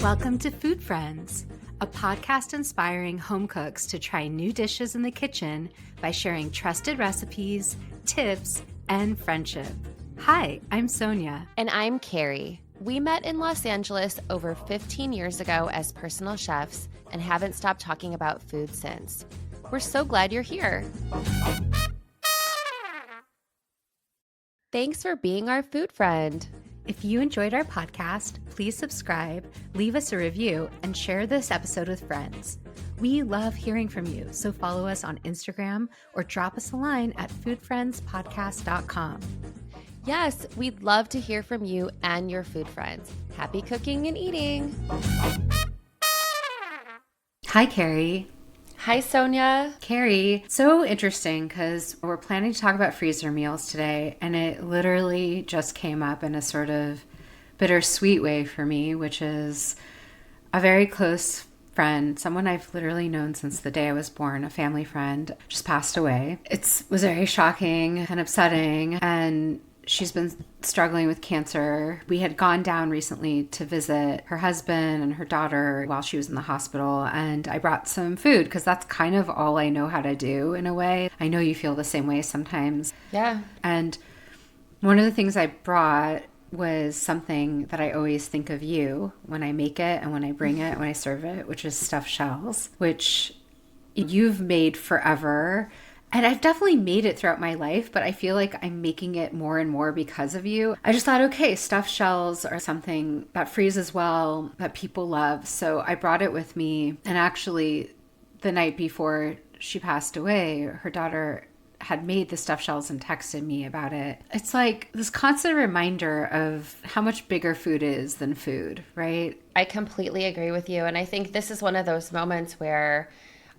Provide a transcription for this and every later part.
Welcome to Food Friends, a podcast inspiring home cooks to try new dishes in the kitchen by sharing trusted recipes, tips, and friendship. Hi, I'm Sonia. And I'm Carrie. We met in Los Angeles over 15 years ago as personal chefs and haven't stopped talking about food since. We're so glad you're here. Thanks for being our food friend. If you enjoyed our podcast, please subscribe, leave us a review, and share this episode with friends. We love hearing from you, so follow us on Instagram or drop us a line at foodfriendspodcast.com. Yes, we'd love to hear from you and your food friends. Happy cooking and eating. Hi, Carrie. Hi, Sonia. Carrie, so interesting because we're planning to talk about freezer meals today, and it literally just came up in a sort of bittersweet way for me, which is a very close friend, someone I've literally known since the day I was born, a family friend, just passed away. It was very shocking and upsetting, and she's been struggling with cancer. We had gone down recently to visit her husband and her daughter while she was in the hospital, and I brought some food because that's kind of all I know how to do in a way. I know you feel the same way sometimes. Yeah. And one of the things I brought was something that I always think of you when I make it and when I bring it, when I serve it, which is stuffed shells, which you've made forever. And I've definitely made it throughout my life, but I feel like I'm making it more and more because of you. I just thought, okay, stuffed shells are something that freezes well, that people love. So I brought it with me. And actually, the night before she passed away, her daughter had made the stuffed shells and texted me about it. It's like this constant reminder of how much bigger food is than food, right? I completely agree with you. And I think this is one of those moments where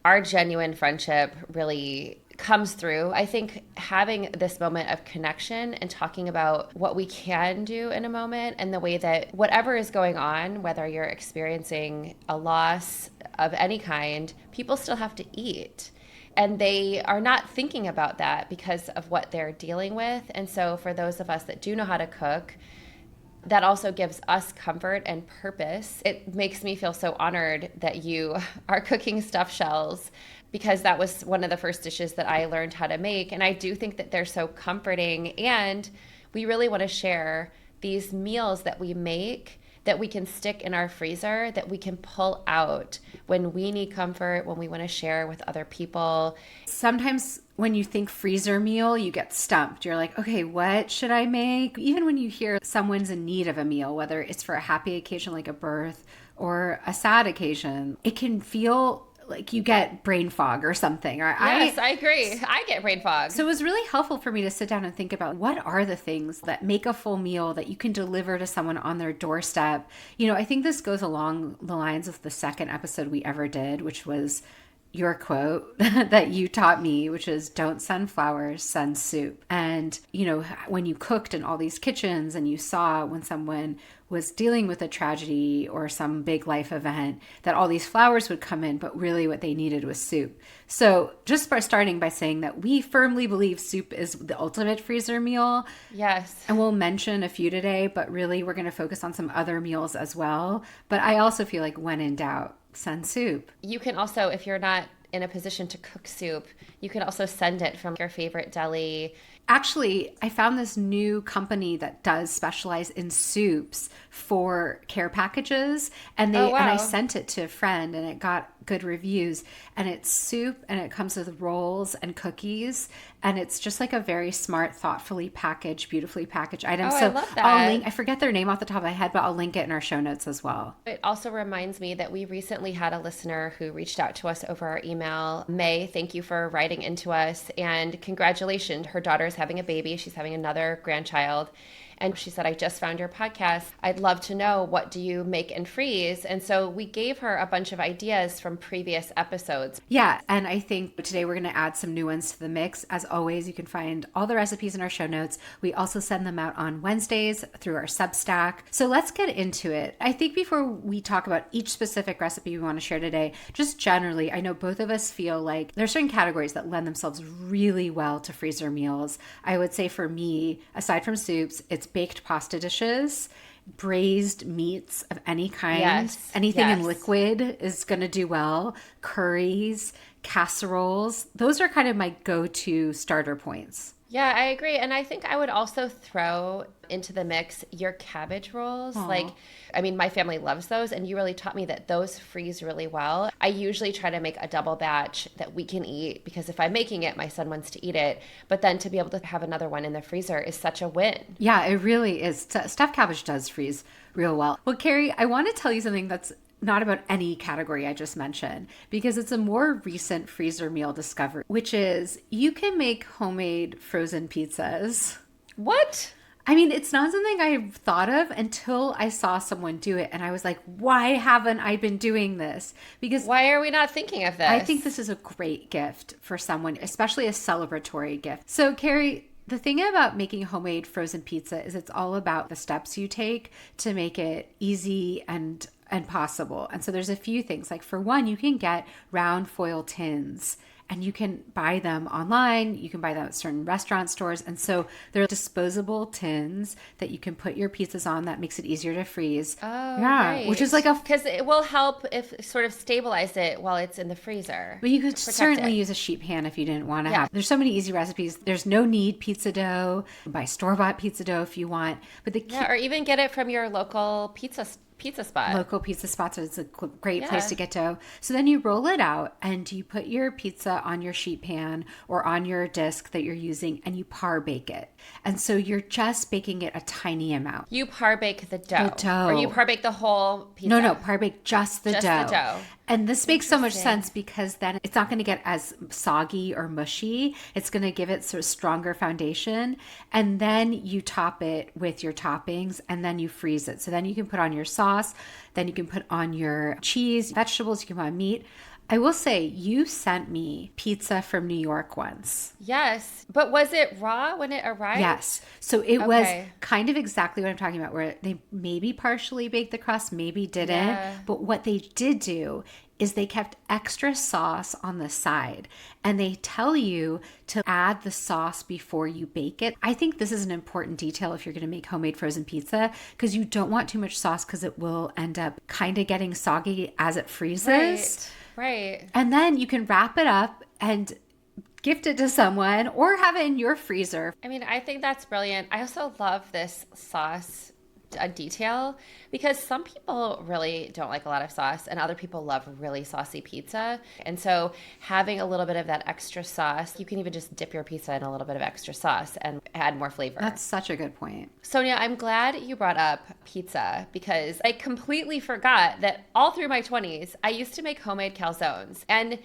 our genuine friendship really comes through. I think having this moment of connection and talking about what we can do in a moment and the way that whatever is going on, whether you're experiencing a loss of any kind, people still have to eat. And they are not thinking about that because of what they're dealing with. And so for those of us that do know how to cook, that also gives us comfort and purpose. It makes me feel so honored that you are cooking stuffed shells, because that was one of the first dishes that I learned how to make. And I do think that they're so comforting. And we really want to share these meals that we make that we can stick in our freezer, that we can pull out when we need comfort, when we want to share with other people. Sometimes when you think freezer meal, you get stumped. You're like, okay, what should I make? Even when you hear someone's in need of a meal, whether it's for a happy occasion like a birth or a sad occasion, it can feel like you get brain fog or something. Yes, I agree. I get brain fog. So it was really helpful for me to sit down and think about what are the things that make a full meal that you can deliver to someone on their doorstep. You know, I think this goes along the lines of the second episode we ever did, which was your quote that you taught me, which is don't send flowers, send soup. And, you know, when you cooked in all these kitchens and you saw when someone was dealing with a tragedy or some big life event, that all these flowers would come in, but really what they needed was soup. So just by starting by saying that we firmly believe soup is the ultimate freezer meal. Yes. And we'll mention a few today, but really we're going to focus on some other meals as well. But I also feel like when in doubt, send soup. You can also, if you're not in a position to cook soup, you can also send it from your favorite deli. Actually, I found this new company that does specialize in soups for care packages, and and I sent it to a friend, and it got good reviews. And it's soup, and it comes with rolls and cookies, and it's just like a very smart, thoughtfully packaged, beautifully packaged item. Oh, so I love that. I forget their name off the top of my head, but I'll link it in our show notes as well. It also reminds me that we recently had a listener who reached out to us over our email. May, thank you for writing into us, and congratulations. Her daughter's having a baby. She's having another grandchild. And she said, I just found your podcast. I'd love to know, what do you make and freeze? And so we gave her a bunch of ideas from previous episodes. Yeah, and I think today we're going to add some new ones to the mix. As always, you can find all the recipes in our show notes. We also send them out on Wednesdays through our Substack. So let's get into it. I think before we talk about each specific recipe we want to share today, just generally, I know both of us feel like there are certain categories that lend themselves really well to freezer meals. I would say for me, aside from soups, it's baked pasta dishes. braised meats of any kind. Yes. Anything in Yes. liquid is going to do well. Curries, casseroles. Those are kind of my go-to starter points. Yeah, I agree. And I think I would also throw into the mix your cabbage rolls. Like, Aw. I mean, my family loves those, and you really taught me that those freeze really well. I usually try to make a double batch that we can eat because if I'm making it, my son wants to eat it. But then to be able to have another one in the freezer is such a win. Yeah, it really is. Stuffed cabbage does freeze real well. Well, Carrie, I want to tell you something that's not about any category I just mentioned because it's a more recent freezer meal discovery, which is you can make homemade frozen pizzas. What? I mean, it's not something I thought of until I saw someone do it. And I was like, why haven't I been doing this? Because Why are we not thinking of this? I think this is a great gift for someone, especially a celebratory gift. So, Carrie, the thing about making homemade frozen pizza is it's all about the steps you take to make it easy and possible. And so there's a few things. Like for one, you can get round foil tins and you can buy them online. You can buy them at certain restaurant stores. And so they're disposable tins that you can put your pizzas on. That makes it easier to freeze. Oh, yeah, right. which is like a because it will help if sort of stabilize it while it's in the freezer. But you could certainly it. use a sheet pan if you didn't want to have. There's so many easy recipes. There's no need pizza dough. Buy store-bought pizza dough if you want. But the key, Yeah, or even get it from your local pizza spot. local pizza spots is a great place to get dough. So then you roll it out and you put your pizza on your sheet pan or on your disc that you're using and you par bake it. And so you're just baking it a tiny amount. You par bake the dough. The dough. Or you par bake the whole pizza. No, par bake just the Just dough. the dough. And this makes so much sense because then it's not going to get as soggy or mushy. It's going to give it sort of stronger foundation. And then you top it with your toppings and then you freeze it. So then you can put on your sauce, then you can put on your cheese, vegetables, you can put on meat. I will say you sent me pizza from New York once. Yes. But was it raw when it arrived? Yes. So it was Okay. kind of exactly what I'm talking about, where they maybe partially baked the crust, maybe didn't. Yeah. But what they did do is they kept extra sauce on the side and they tell you to add the sauce before you bake it. I think this is an important detail if you're going to make homemade frozen pizza because you don't want too much sauce because it will end up kind of getting soggy as it freezes. Right. And then you can wrap it up and gift it to someone or have it in your freezer. I mean, I think that's brilliant. I also love this sauce detail because some people really don't like a lot of sauce and other people love really saucy pizza. And so having a little bit of that extra sauce, you can even just dip your pizza in a little bit of extra sauce and add more flavor. That's such a good point. Sonia, I'm glad you brought up pizza because I completely forgot that all through my 20s, I used to make homemade calzones. And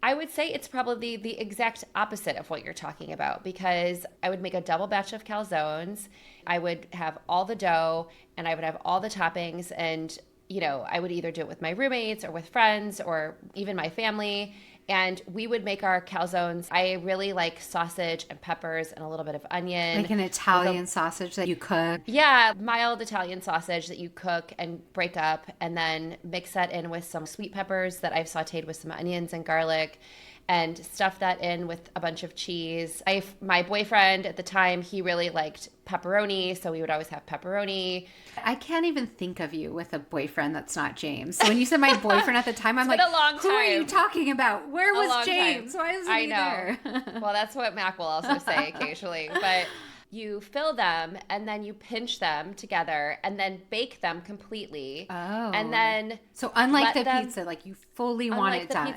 I would say it's probably the exact opposite of what you're talking about because I would make a double batch of calzones. I would have all the dough and I would have all the toppings and, you know, I would either do it with my roommates or with friends or even my family. And we would make our calzones. I really like sausage and peppers and a little bit of onion. Like an Italian sausage that you cook. Yeah, mild Italian sausage that you cook and break up and then mix that in with some sweet peppers that I've sauteed with some onions and garlic and stuff that in with a bunch of cheese. My boyfriend at the time, he really liked pepperoni, so we would always have pepperoni. I can't even think of you with a boyfriend that's not James. So when you said my boyfriend at the time, I'm It's like, been a long who are you time. talking about? Where A long was James? time. Why isn't I he know. there? Well, that's what Mac will also say occasionally. But you fill them and then you pinch them together and then bake them completely. Oh. And then So unlike let the them- pizza, like you fully want it done.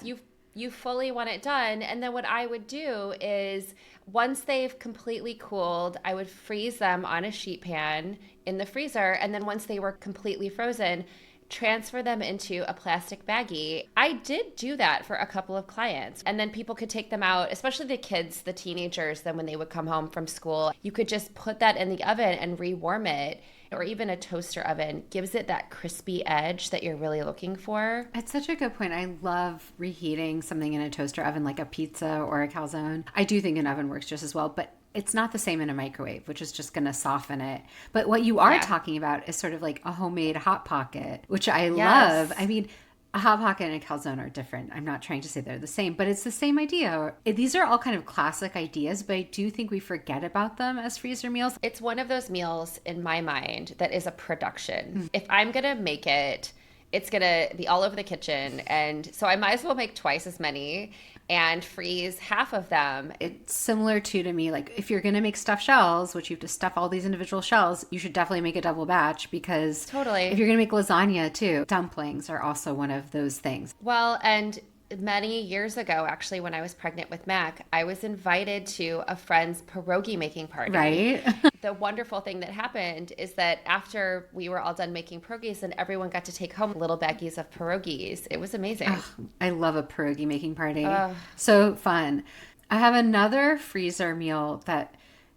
You fully want it done. And then what I would do is once they've completely cooled, I would freeze them on a sheet pan in the freezer. And then once they were completely frozen, transfer them into a plastic baggie. I did do that for a couple of clients. And then people could take them out, especially the kids, the teenagers, then when they would come home from school, you could just put that in the oven and rewarm it. Or even a toaster oven gives it that crispy edge that you're really looking for. It's such a good point. I love reheating something in a toaster oven like a pizza or a calzone. I do think an oven works just as well, but it's not the same in a microwave, which is just going to soften it. But what you are talking about is sort of like a homemade Hot Pocket, which I love. I mean, A hot pocket and a calzone are different. I'm not trying to say they're the same, but it's the same idea. These are all kind of classic ideas, but I do think we forget about them as freezer meals. It's one of those meals in my mind that is a production. If I'm going to make it, it's going to be all over the kitchen. And so I might as well make twice as many and freeze half of them. It's similar to me, like if you're going to make stuffed shells, which you have to stuff all these individual shells, you should definitely make a double batch because totally. If you're going to make lasagna too, dumplings are also one of those things. Well, and many years ago, actually, when I was pregnant with Mac, I was invited to a friend's pierogi making party. Right. The wonderful thing that happened is that after we were all done making pierogies, and everyone got to take home little baggies of pierogies. It was amazing. I love a pierogi making party. So fun. I have another freezer meal that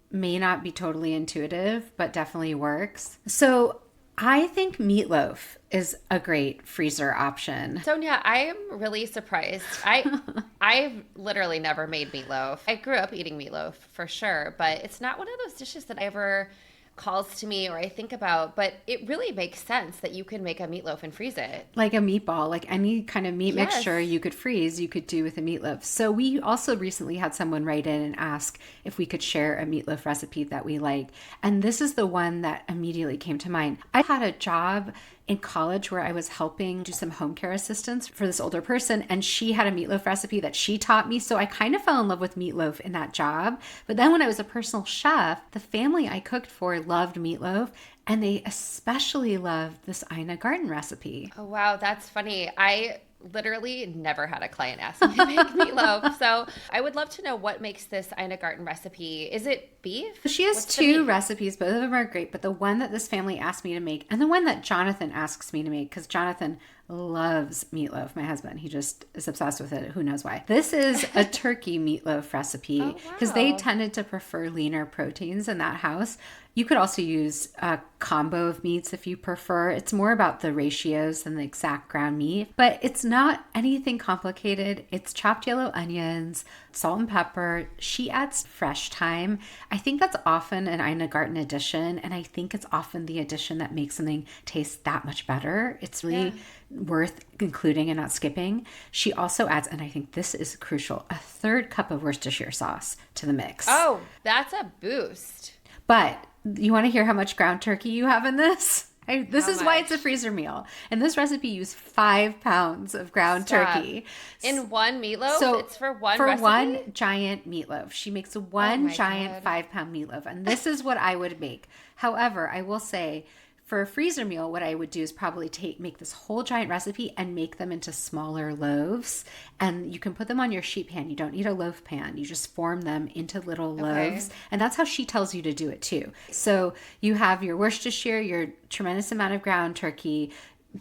may not be totally intuitive, but definitely works. So I think meatloaf is a great freezer option. Sonia, I am really surprised. I've literally never made meatloaf. I grew up eating meatloaf for sure, but it's not one of those dishes that ever calls to me or I think about, but it really makes sense that you can make a meatloaf and freeze it. Like a meatball, like any kind of meat mixture you could freeze, you could do with a meatloaf. So we also recently had someone write in and ask if we could share a meatloaf recipe that we like. And this is the one that immediately came to mind. I had a job in college where I was helping do some home care assistance for this older person, and she had a meatloaf recipe that she taught me. So I kind of fell in love with meatloaf in that job. But then when I was a personal chef, the family I cooked for loved meatloaf, and they especially loved this Ina Garten recipe. Oh, wow. That's funny. I literally never had a client ask me to make meatloaf. So I would love to know what makes this Ina Garten recipe. Is it beef? She has two recipes. Both of them are great. But the one that this family asked me to make and the one that Jonathan asks me to make, because Jonathan loves meatloaf, my husband. He just is obsessed with it. Who knows why? This is a turkey meatloaf recipe because they tended to prefer leaner proteins in that house. You could also use a combo of meats if you prefer. It's more about the ratios than the exact ground meat, but it's not anything complicated. It's chopped yellow onions, salt and pepper. She adds fresh thyme. I think that's often an Ina Garten addition, and I think it's often the addition that makes something taste that much better. It's really worth including and not skipping. She also adds, and I think this is crucial, a 1/3 cup of Worcestershire sauce to the mix. Oh, that's a boost. But you want to hear how much ground turkey you have in this? This is why it's a freezer meal. And this recipe used 5 pounds of ground turkey. In one meatloaf? So it's for one For recipe? one giant meatloaf. She makes one giant 5-pound meatloaf. And this is what I would make. However, I will say, for a freezer meal, what I would do is probably make this whole giant recipe and make them into smaller loaves. And you can put them on your sheet pan. You don't need a loaf pan. You just form them into little loaves. And that's how she tells you to do it too. So you have your Worcestershire, your tremendous amount of ground turkey.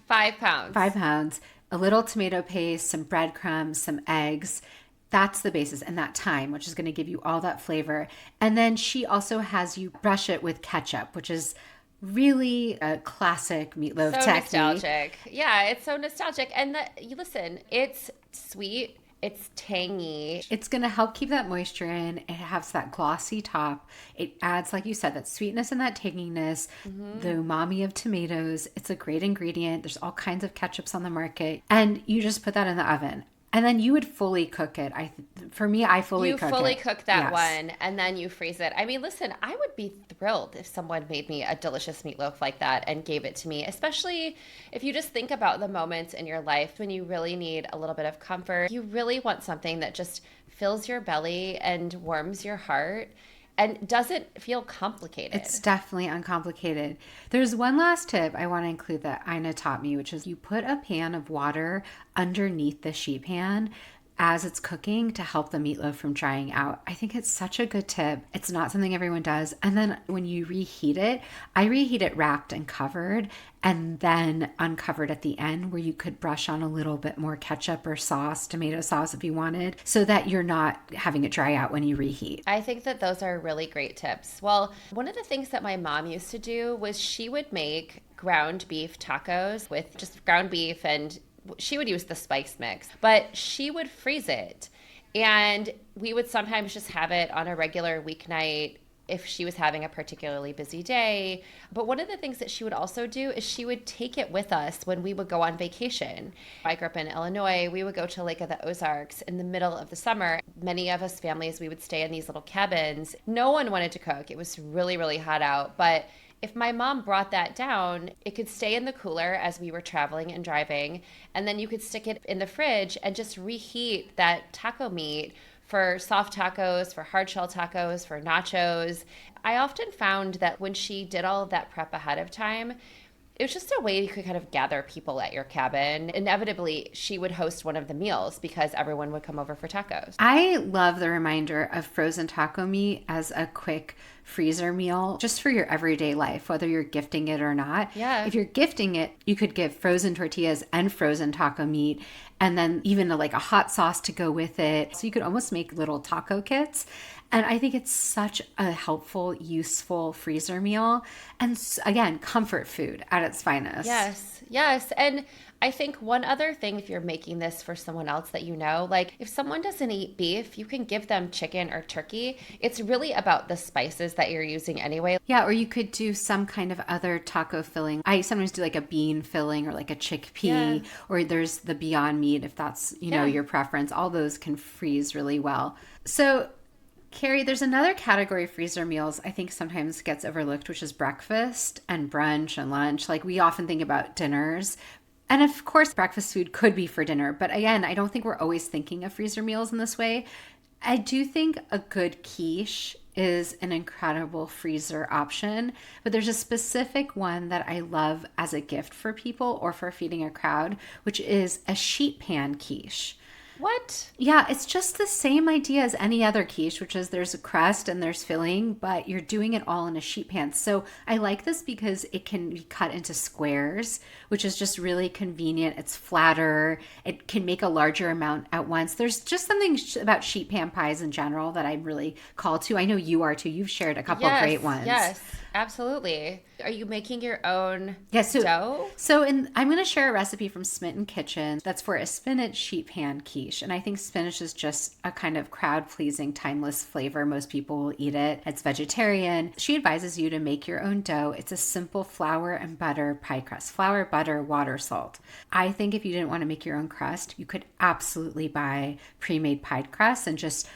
5 pounds. 5 pounds. A little tomato paste, some breadcrumbs, some eggs. That's the basis, and that thyme, which is going to give you all that flavor. And then she also has you brush it with ketchup, which is really a classic meatloaf technique. So nostalgic. Yeah, it's so nostalgic. And listen, it's sweet. It's tangy. It's going to help keep that moisture in. It has that glossy top. It adds, like you said, that sweetness and that tanginess, the umami of tomatoes. It's a great ingredient. There's all kinds of ketchups on the market. And you just put that in the oven. And then you would fully cook it. For me, I fully cook it. You fully cook that one, and then you freeze it. I mean, listen, I would be thrilled if someone made me a delicious meatloaf like that and gave it to me, especially if you just think about the moments in your life when you really need a little bit of comfort. You really want something that just fills your belly and warms your heart and doesn't feel complicated. It's definitely uncomplicated. There's one last tip I want to include that Ina taught me, which is you put a pan of water underneath the sheet pan as it's cooking to help the meatloaf from drying out. I think it's such a good tip. It's not something everyone does. And then when you reheat it, I reheat it wrapped and covered and then uncovered at the end where you could brush on a little bit more ketchup or sauce, tomato sauce if you wanted, so that you're not having it dry out when you reheat. I think that those are really great tips. Well, one of the things that my mom used to do was she would make ground beef tacos with just ground beef, and she would use the spice mix, but she would freeze it. And we would sometimes just have it on a regular weeknight if she was having a particularly busy day. But one of the things that she would also do is she would take it with us when we would go on vacation. I grew up in Illinois. We would go to Lake of the Ozarks in the middle of the summer. Many of us families, we would stay in these little cabins. No one wanted to cook. It was really, really hot out. But if my mom brought that down, it could stay in the cooler as we were traveling and driving. And then you could stick it in the fridge and just reheat that taco meat for soft tacos, for hard shell tacos, for nachos. I often found that when she did all of that prep ahead of time, it was just a way you could kind of gather people at your cabin. Inevitably, she would host one of the meals because everyone would come over for tacos. I love the reminder of frozen taco meat as a quick freezer meal just for your everyday life, whether you're gifting it or not. Yeah. If you're gifting it, you could give frozen tortillas and frozen taco meat and then even like a hot sauce to go with it. So you could almost make little taco kits. And I think it's such a helpful, useful freezer meal. And again, comfort food at its finest. Yes, yes. And I think one other thing, if you're making this for someone else that you know, like if someone doesn't eat beef, you can give them chicken or turkey. It's really about the spices that you're using anyway. Yeah, or you could do some kind of other taco filling. I sometimes do like a bean filling or like a chickpea, or there's the Beyond Meat if that's, your preference. All those can freeze really well. So Carrie, there's another category of freezer meals I think sometimes gets overlooked, which is breakfast and brunch and lunch. Like we often think about dinners. And of course, breakfast food could be for dinner. But again, I don't think we're always thinking of freezer meals in this way. I do think a good quiche is an incredible freezer option. But there's a specific one that I love as a gift for people or for feeding a crowd, which is a sheet pan quiche. What? Yeah, it's just the same idea as any other quiche, which is there's a crust and there's filling, but you're doing it all in a sheet pan. So I like this because it can be cut into squares, which is just really convenient. It's flatter. It can make a larger amount at once. There's just something about sheet pan pies in general that I'm really called to. I know you are too. You've shared a couple of great ones. Yes, absolutely. Are you making your own dough? So I'm going to share a recipe from Smitten Kitchen that's for a spinach sheet pan quiche. And I think spinach is just a kind of crowd-pleasing, timeless flavor. Most people will eat it. It's vegetarian. She advises you to make your own dough. It's a simple flour and butter pie crust. Flour, butter, water, salt. I think if you didn't want to make your own crust, you could absolutely buy pre-made pie crust and just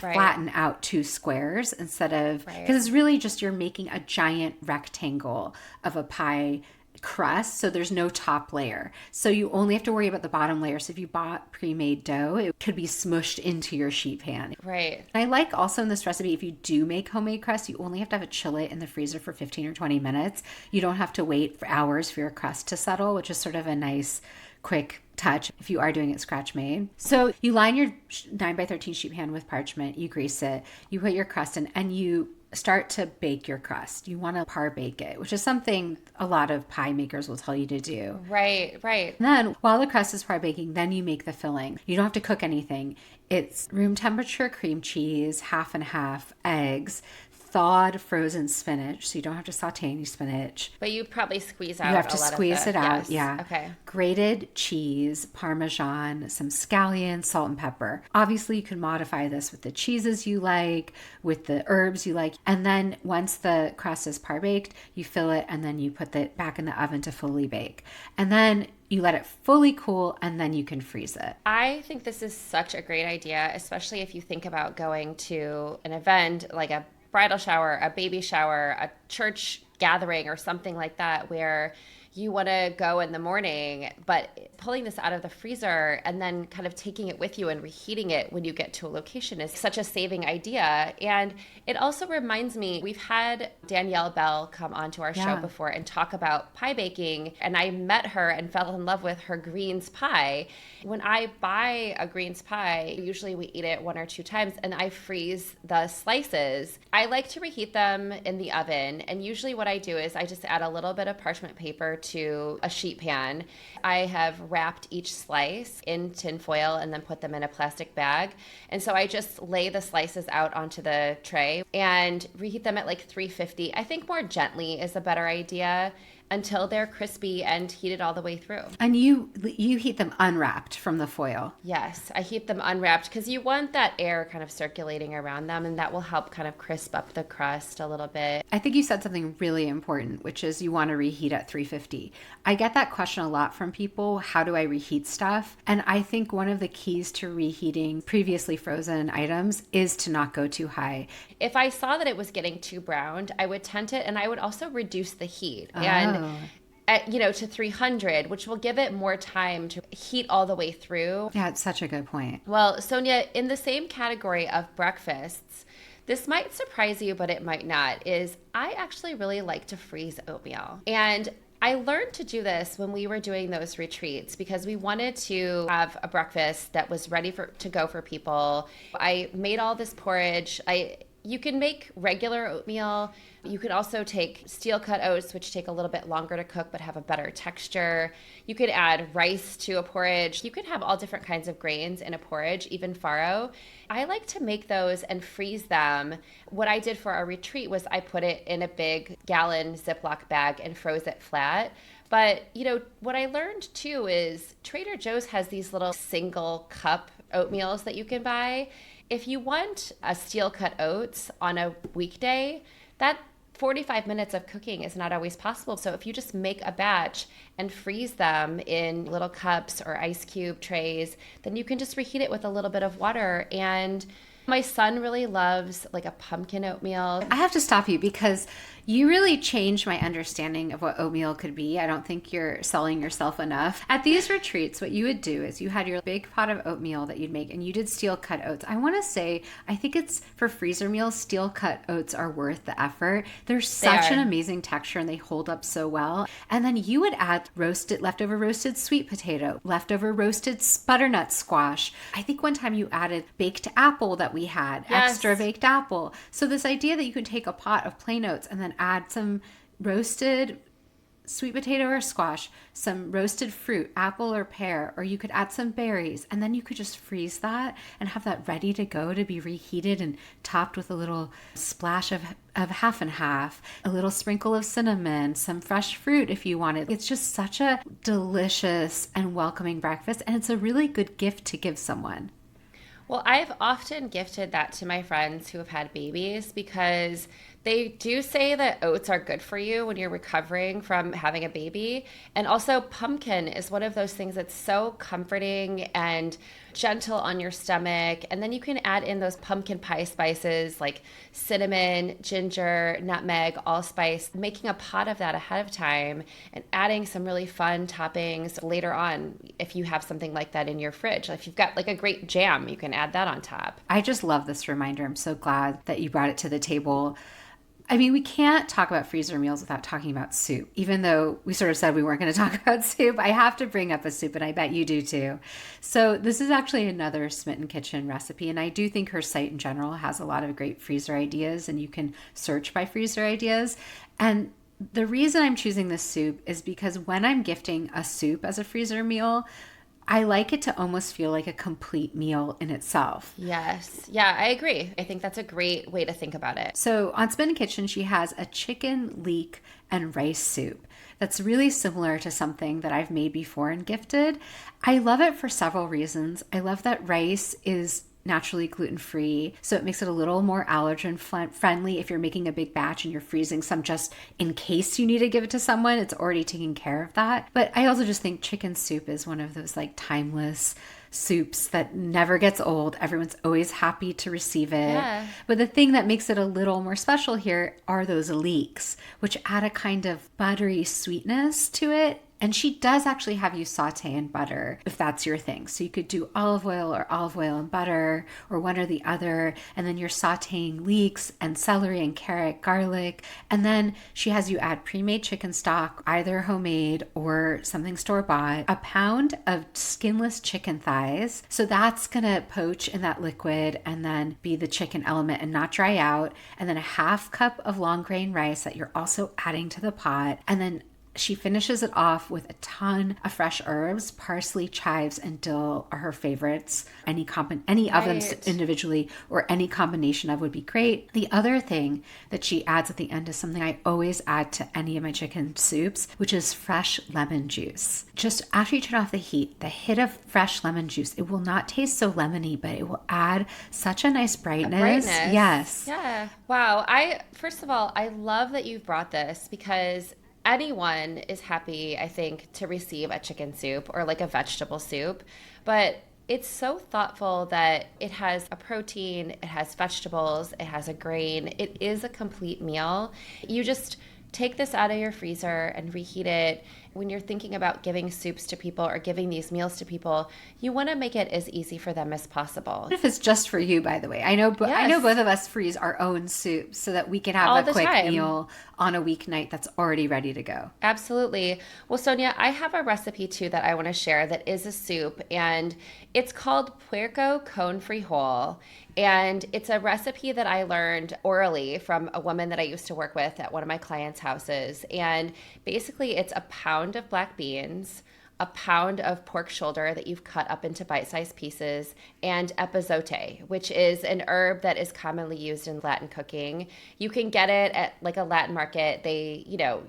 flatten out 2 squares instead of, because it's really just you're making a giant rectangle of a pie crust, so there's no top layer. So you only have to worry about the bottom layer. So if you bought pre-made dough, it could be smushed into your sheet pan. Right. I like also in this recipe, if you do make homemade crust, you only have to have it chill it in the freezer for 15 or 20 minutes. You don't have to wait for hours for your crust to settle, which is sort of a nice quick touch if you are doing it scratch made. So you line your 9x13 sheet pan with parchment, you grease it, you put your crust in, and you start to bake your crust. You want to par bake it, which is something a lot of pie makers will tell you to do. Right. And then while the crust is par baking, then you make the filling. You don't have to cook anything. It's room temperature cream cheese, half and half, eggs, thawed frozen spinach, so you don't have to saute any spinach. But you probably squeeze out. You have to squeeze it out, yeah. Okay. Grated cheese, Parmesan, some scallions, salt and pepper. Obviously, you can modify this with the cheeses you like, with the herbs you like. And then once the crust is par baked, you fill it and then you put it back in the oven to fully bake. And then you let it fully cool and then you can freeze it. I think this is such a great idea, especially if you think about going to an event like a bridal shower, a baby shower, a church gathering or something like that where you want to go in the morning, but pulling this out of the freezer and then kind of taking it with you and reheating it when you get to a location is such a saving idea. And it also reminds me, we've had Danielle Bell come onto our show before and talk about pie baking. And I met her and fell in love with her greens pie. When I buy a greens pie, usually we eat it 1 or 2 times and I freeze the slices. I like to reheat them in the oven. And usually what I do is I just add a little bit of parchment paper to a sheet pan. I have wrapped each slice in tin foil and then put them in a plastic bag. And so I just lay the slices out onto the tray and reheat them at like 350. I think more gently is a better idea. until they're crispy and heated all the way through. And you heat them unwrapped from the foil. Yes, I heat them unwrapped because you want that air kind of circulating around them, and that will help kind of crisp up the crust a little bit. I think you said something really important, which is you want to reheat at 350. I get that question a lot from people. How do I reheat stuff? And I think one of the keys to reheating previously frozen items is to not go too high. If I saw that it was getting too browned, I would tent it, and I would also reduce the heat. And to 300, which will give it more time to heat all the way through. Yeah, it's such a good point. Well, Sonia, in the same category of breakfasts, this might surprise you, but it might not, is I actually really like to freeze oatmeal. And I learned to do this when we were doing those retreats because we wanted to have a breakfast that was ready to go for people. I made all this porridge. You can make regular oatmeal. You could also take steel cut oats, which take a little bit longer to cook but have a better texture. You could add rice to a porridge. You could have all different kinds of grains in a porridge, even farro. I like to make those and freeze them. What I did for our retreat was I put it in a big gallon Ziploc bag and froze it flat. But, what I learned too is Trader Joe's has these little single cup oatmeals that you can buy. If you want a steel cut oats on a weekday, that 45 minutes of cooking is not always possible. So if you just make a batch and freeze them in little cups or ice cube trays, then you can just reheat it with a little bit of water. And my son really loves like a pumpkin oatmeal. I have to stop you because you really changed my understanding of what oatmeal could be. I don't think you're selling yourself enough. At these retreats, what you would do is you had your big pot of oatmeal that you'd make and you did steel cut oats. I want to say, I think it's for freezer meals, steel cut oats are worth the effort. They're such an amazing texture and they hold up so well. And then you would add leftover roasted sweet potato, leftover roasted butternut squash. I think one time you added baked apple that we had, extra baked apple. So this idea that you could take a pot of plain oats and then add some roasted sweet potato or squash, some roasted fruit, apple or pear, or you could add some berries, and then you could just freeze that and have that ready to go to be reheated and topped with a little splash of half and half, a little sprinkle of cinnamon, some fresh fruit if you wanted. It's just such a delicious and welcoming breakfast, and it's a really good gift to give someone. Well, I've often gifted that to my friends who have had babies because they do say that oats are good for you when you're recovering from having a baby. And also pumpkin is one of those things that's so comforting and gentle on your stomach. And then you can add in those pumpkin pie spices like cinnamon, ginger, nutmeg, allspice, making a pot of that ahead of time and adding some really fun toppings later on if you have something like that in your fridge. If you've got like a great jam, you can add that on top. I just love this reminder. I'm so glad that you brought it to the table. I mean, we can't talk about freezer meals without talking about soup. Even though we sort of said we weren't going to talk about soup, I have to bring up a soup, and I bet you do too. So this is actually another Smitten Kitchen recipe, and I do think her site in general has a lot of great freezer ideas, and you can search by freezer ideas. And the reason I'm choosing this soup is because when I'm gifting a soup as a freezer meal, I like it to almost feel like a complete meal in itself. Yes. Yeah, I agree. I think that's a great way to think about it. So on Spin Kitchen, she has a chicken, leek, and rice soup that's really similar to something that I've made before and gifted. I love it for several reasons. I love that rice is naturally gluten-free, so it makes it a little more allergen friendly. If you're making a big batch and you're freezing some just in case you need to give it to someone, it's already taking care of that. But I also just think chicken soup is one of those like timeless soups that never gets old. Everyone's always happy to receive it. Yeah. But the thing that makes it a little more special here are those leeks, which add a kind of buttery sweetness to it. And she does actually have you saute in butter if that's your thing. So you could do olive oil and butter or one or the other. And then you're sauteing leeks and celery and carrot, garlic. And then she has you add pre-made chicken stock, either homemade or something store-bought, a pound of skinless chicken thighs. So that's going to poach in that liquid and then be the chicken element and not dry out. And then a half cup of long grain rice that you're also adding to the pot. And then She finishes it off with a ton of fresh herbs. Parsley, chives, and dill are her favorites. Any of them Right. individually or any combination of would be great. The other thing that she adds at the end is something I always add to any of my chicken soups, which is fresh lemon juice. Just after you turn off the heat, the hit of fresh lemon juice, it will not taste so lemony, but it will add such a nice brightness. Brightness. Yes. Yeah. Wow. First of all, I love that you've brought this because anyone is happy, I think, to receive a chicken soup or like a vegetable soup. But it's so thoughtful that it has a protein, it has vegetables, it has a grain. It is a complete meal. You just take this out of your freezer and reheat it. When you're thinking about giving soups to people or giving these meals to people, you want to make it as easy for them as possible. What if it's just for you, by the way? I know both of us freeze our own soups so that we can have All a the quick time. meal on a weeknight that's already ready to go. Absolutely. Well, Sonia, I have a recipe too that I want to share that is a soup, and it's called puerco con frijol. And it's a recipe that I learned orally from a woman that I used to work with at one of my clients' houses. And basically, it's a pound of black beans, a pound of pork shoulder that you've cut up into bite-sized pieces, and epazote, which is an herb that is commonly used in Latin cooking. You can get it at like a Latin market.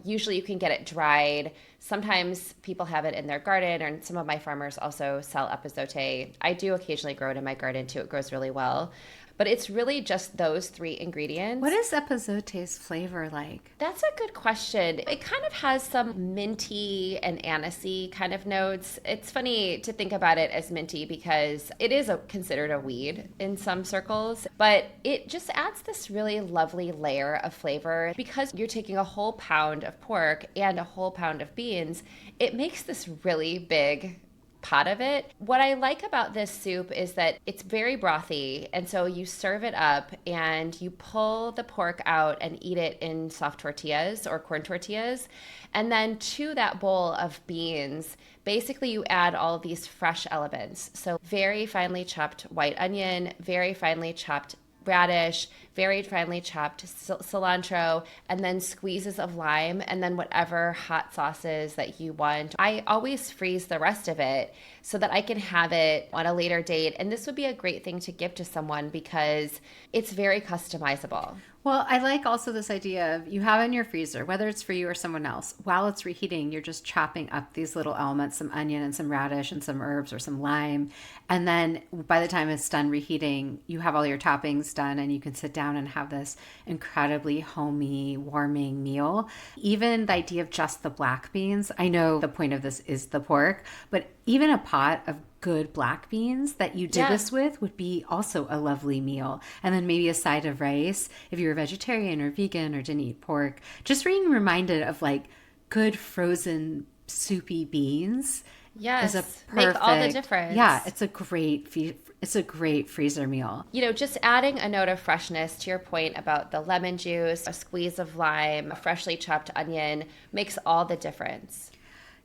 Usually you can get it dried. Sometimes people have it in their garden, and some of my farmers also sell epazote. I do occasionally grow it in my garden too. It grows really well. But it's really just those three ingredients. What is epazote's flavor like? That's a good question. It kind of has some minty and anisey kind of notes. It's funny to think about it as minty because it is considered a weed in some circles, but it just adds this really lovely layer of flavor. Because you're taking a whole pound of pork and a whole pound of beans, it makes this really big pot of it. What I like about this soup is that it's very brothy, and so you serve it up and you pull the pork out and eat it in soft tortillas or corn tortillas. And then to that bowl of beans, basically you add all of these fresh elements. So very finely chopped white onion, very finely chopped radish, very finely chopped cilantro, and then squeezes of lime, and then whatever hot sauces that you want. I always freeze the rest of it so that I can have it on a later date. And this would be a great thing to give to someone because it's very customizable. Well, I like also this idea of you have in your freezer, whether it's for you or someone else, while it's reheating, you're just chopping up these little elements, some onion and some radish and some herbs or some lime. And then by the time it's done reheating, you have all your toppings done and you can sit down and have this incredibly homey, warming meal. Even the idea of just the black beans, I know the point of this is the pork, but even a pot of good black beans that you did this with would be also a lovely meal. And then maybe a side of rice if you're a vegetarian or vegan or didn't eat pork. Just being reminded of like good frozen soupy beans is a perfect, make all the difference. Yeah, it's a great freezer meal. Just adding a note of freshness to your point about the lemon juice, a squeeze of lime, a freshly chopped onion makes all the difference.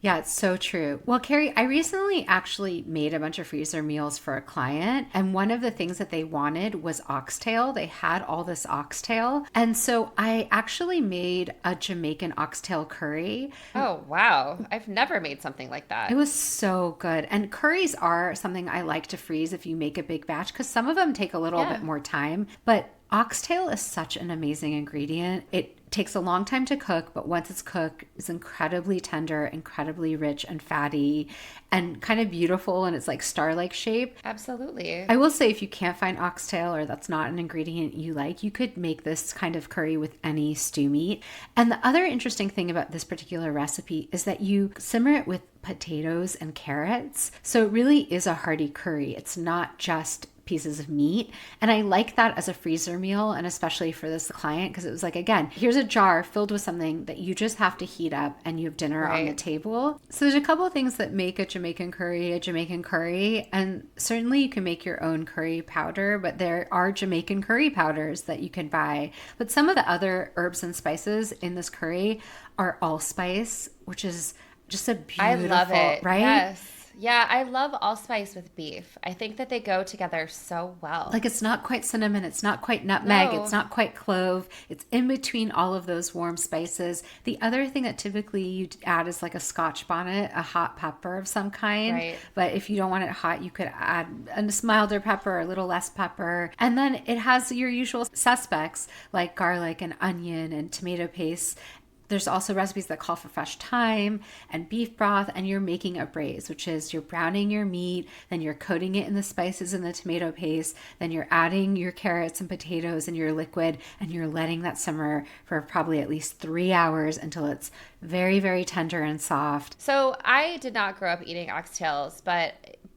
Yeah, it's so true. Well, Carrie, I recently actually made a bunch of freezer meals for a client, and one of the things that they wanted was oxtail. They had all this oxtail, and so I actually made a Jamaican oxtail curry. Oh, wow. I've never made something like that. It was so good. And curries are something I like to freeze if you make a big batch because some of them take a little bit more time, but oxtail is such an amazing ingredient. It takes a long time to cook, but once it's cooked, it's incredibly tender, incredibly rich and fatty, and kind of beautiful, and it's like star-like shape. Absolutely. I will say if you can't find oxtail or that's not an ingredient you like, you could make this kind of curry with any stew meat. And the other interesting thing about this particular recipe is that you simmer it with potatoes and carrots. So it really is a hearty curry. It's not just pieces of meat. And I like that as a freezer meal, and especially for this client, because it was like, again, here's a jar filled with something that you just have to heat up and you have dinner on the table. So there's a couple of things that make a Jamaican curry, and certainly you can make your own curry powder, but there are Jamaican curry powders that you can buy. But some of the other herbs and spices in this curry are allspice, which is just a beautiful, I love it. right? Yes. Yeah, I love allspice with beef. I think that they go together so well. Like it's not quite cinnamon, it's not quite nutmeg, it's No. not quite clove. It's in between all of those warm spices. The other thing that typically you add is like a scotch bonnet, a hot pepper of some kind. Right. But if you don't want it hot, you could add a milder pepper, a little less pepper. And then it has your usual suspects like garlic and onion and tomato paste. There's also recipes that call for fresh thyme and beef broth, and you're making a braise, which is you're browning your meat, then you're coating it in the spices and the tomato paste, then you're adding your carrots and potatoes and your liquid, and you're letting that simmer for probably at least 3 hours until it's very, very tender and soft. So I did not grow up eating oxtails, but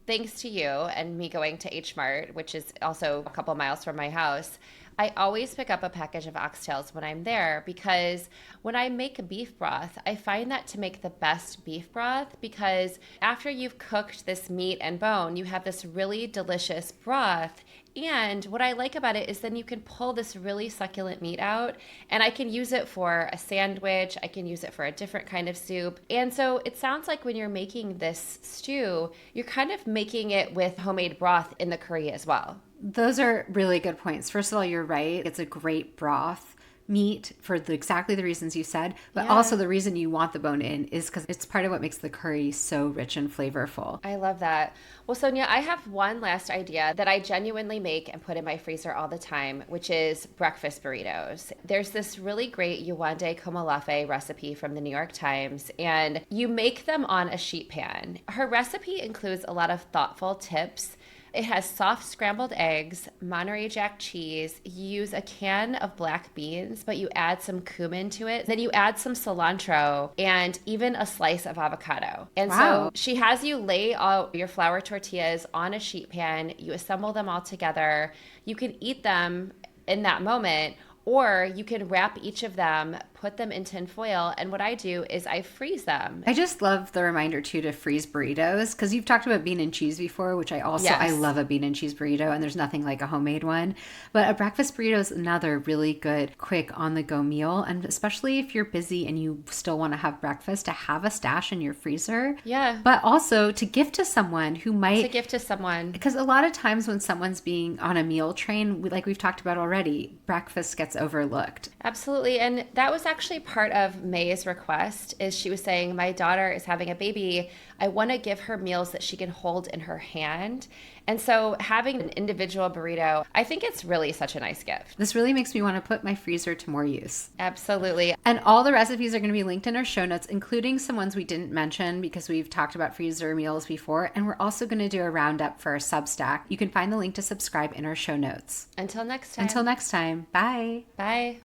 thanks to you and me going to H Mart, which is also a couple miles from my house, I always pick up a package of oxtails when I'm there because when I make beef broth, I find that to make the best beef broth because after you've cooked this meat and bone, you have this really delicious broth. And what I like about it is then you can pull this really succulent meat out and I can use it for a sandwich. I can use it for a different kind of soup. And so it sounds like when you're making this stew, you're kind of making it with homemade broth in the curry as well. Those are really good points. First of all, you're right. It's a great broth meat for exactly the reasons you said, but Yeah. also the reason you want the bone in is because it's part of what makes the curry so rich and flavorful. I love that. Well, Sonia, I have one last idea that I genuinely make and put in my freezer all the time, which is breakfast burritos. There's this really great Yewande Komolafe recipe from the New York Times, and you make them on a sheet pan. Her recipe includes a lot of thoughtful tips. It has soft scrambled eggs, Monterey Jack cheese. You use a can of black beans, but you add some cumin to it. Then you add some cilantro and even a slice of avocado. And Wow. so she has you lay all your flour tortillas on a sheet pan. You assemble them all together. You can eat them in that moment, or you can wrap each of them, put them in tin foil, and what I do is I freeze them. I just love the reminder too to freeze burritos because you've talked about bean and cheese before, which I Yes. love a bean and cheese burrito, and there's nothing like a homemade one. But a breakfast burrito is another really good, quick on the go meal, and especially if you're busy and you still want to have breakfast, to have a stash in your freezer. Yeah. But also to gift to someone who To might. give to someone. Because a lot of times when someone's being on a meal train, like we've talked about already, breakfast gets overlooked. Absolutely. And that was actually part of May's request is she was saying, my daughter is having a baby. I want to give her meals that she can hold in her hand. And so having an individual burrito, I think it's really such a nice gift. This really makes me want to put my freezer to more use. Absolutely. And all the recipes are going to be linked in our show notes, including some ones we didn't mention because we've talked about freezer meals before. And we're also going to do a roundup for our Substack. You can find the link to subscribe in our show notes. Until next time. Until next time, bye. Bye.